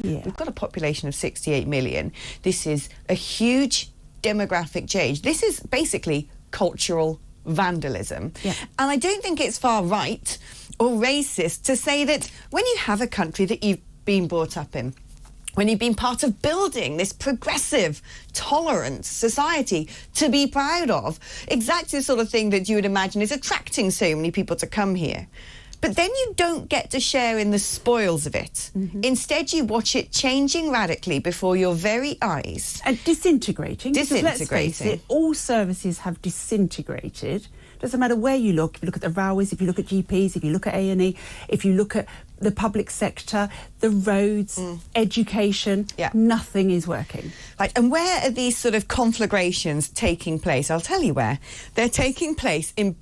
Yeah. We've got a population of 68 million. This is a huge demographic change. This is basically cultural vandalism. Yeah. And I don't think it's far right or racist to say that when you have a country that you've been brought up in, when you've been part of building this progressive, tolerant society to be proud of, exactly the sort of thing that you would imagine is attracting so many people to come here. But then you don't get to share in the spoils of it. Instead, you watch it changing radically before your very eyes. And disintegrating. Because let's face Disintegrating. it, all services have disintegrated. Doesn't matter where you look. If you look at the railways, if you look at GPs, if you look at A&E, if you look at the public sector, the roads, education, nothing is working. Right, and where are these sort of conflagrations taking place? I'll tell you where. They're taking place in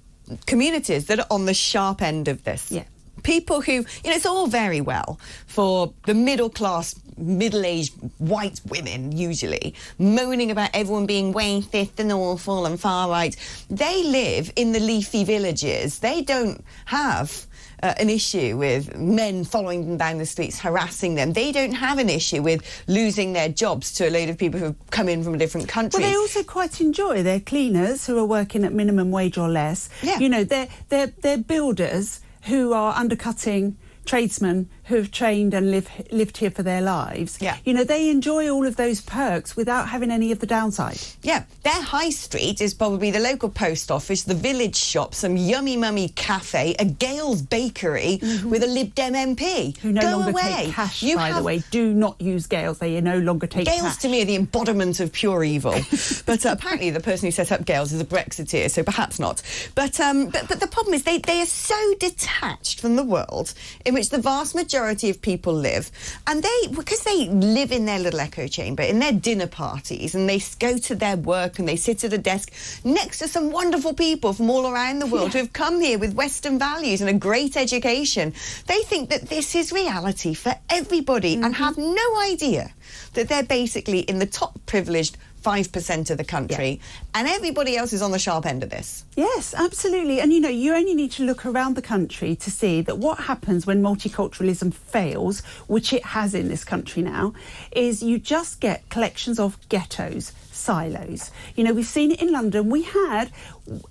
communities that are on the sharp end of this. Yeah. People who, it's all very well for the middle-class, middle-aged white women, usually, moaning about everyone being racist and awful and far-right. They live in the leafy villages. They don't have an issue with men following them down the streets, harassing them. They don't have an issue with losing their jobs to a load of people who have come in from different countries. Well, they also quite enjoy their cleaners who are working at minimum wage or less. Yeah. They're builders who are undercutting tradesmen who have trained and lived here for their lives. Yeah. They enjoy all of those perks without having any of the downside. Yeah, their high street is probably the local post office, the village shop, some yummy mummy cafe, a Gale's bakery with a Lib Dem MP. Who no Go longer away. take cash, by the way. Do not use Gales. They no longer take Gales cash. to me are the embodiment of pure evil. But apparently the person who set up Gales is a Brexiteer, so perhaps not. But the problem is they are so detached from the world in which the vast majority of people live, and because they live in their little echo chamber, in their dinner parties, and they go to their work and they sit at a desk next to some wonderful people from all around the world who have come here with Western values and a great education. They think that this is reality for everybody and have no idea that they're basically in the top privileged 5% of the country, and everybody else is on the sharp end of this. Yes, absolutely. And, you only need to look around the country to see that what happens when multiculturalism fails, which it has in this country now, is you just get collections of ghettos, silos. We've seen it in London. We had,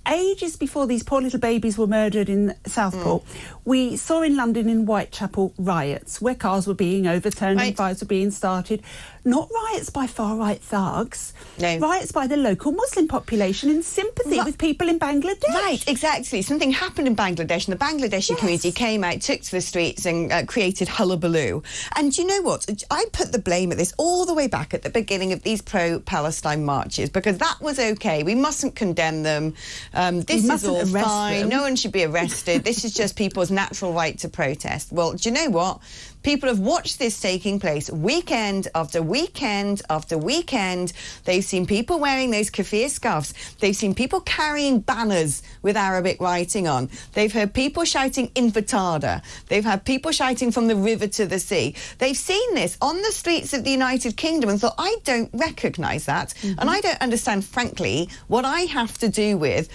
ages before these poor little babies were murdered in Southport, we saw in London, in Whitechapel, riots where cars were being overturned and fires were being started. Not riots by far-right thugs, riots by the local Muslim population in sympathy with people in Bangladesh. Right, exactly. Something happened in Bangladesh, and the Bangladeshi community came out, took to the streets and created hullabaloo. And you know what? I put the blame at this all the way back at the beginning of these pro-Palestine marches, because that was OK. We mustn't condemn them. This is all fine. No one should be arrested. This is just people's natural right to protest. Well, do you know what? People have watched this taking place weekend after weekend after weekend. They've seen people wearing those keffiyeh scarves. They've seen people carrying banners with Arabic writing on. They've heard people shouting intifada. They've had people shouting from the river to the sea. They've seen this on the streets of the United Kingdom and thought, I don't recognise that. And I don't understand, frankly, what I have to do with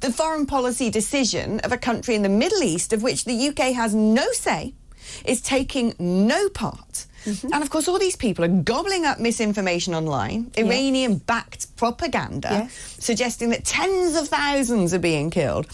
the foreign policy decision of a country in the Middle East of which the UK has no say, is taking no part. And, of course, all these people are gobbling up misinformation online, Iranian-backed propaganda, suggesting that tens of thousands are being killed,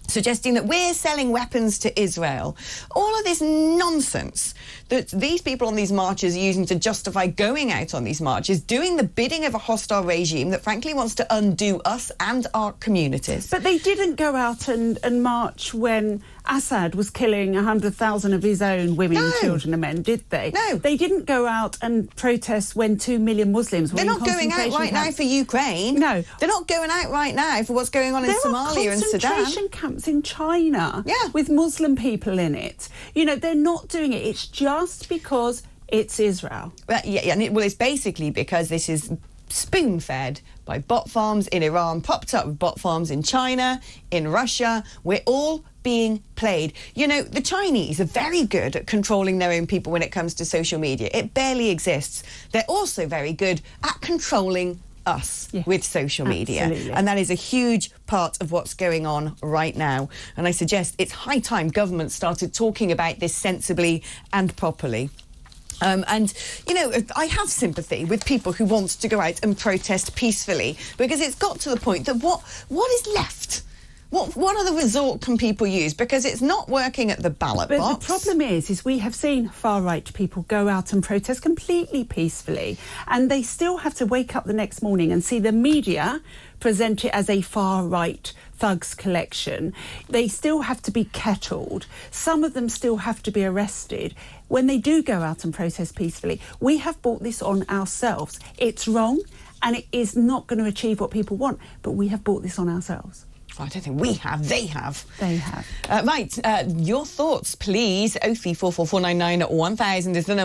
suggesting that we're selling weapons to Israel. All of this nonsense that these people on these marches are using to justify going out on these marches, doing the bidding of a hostile regime that, frankly, wants to undo us and our communities. But they didn't go out and march when Assad was killing 100,000 of his own women, children and men, did they? No. They didn't go out and protest when 2 million Muslims were in concentration camps. They're not going out right now for Ukraine. No. They're not going out right now for what's going on in Somalia and Sudan. There are concentration camps in China with Muslim people in it. They're not doing it. It's just because it's Israel. It's basically because this is spoon-fed by bot farms in Iran, propped up with bot farms in China, in Russia. We're all being played. The Chinese are very good at controlling their own people when it comes to social media. It barely exists. They're also very good at controlling us with social media. Absolutely. And that is a huge part of what's going on right now. And I suggest it's high time government started talking about this sensibly and properly. And, you know, I have sympathy with people who want to go out and protest peacefully, because it's got to the point that what is left? What other resort can people use? Because it's not working at the ballot box. But the problem is we have seen far-right people go out and protest completely peacefully, and they still have to wake up the next morning and see the media present it as a far-right thugs collection. They still have to be kettled. Some of them still have to be arrested. When they do go out and protest peacefully, we have brought this on ourselves. It's wrong, and it is not going to achieve what people want, but we have brought this on ourselves. I don't think we have. They have. They have. Right. Your thoughts, please. 0344 499 1000 is the number.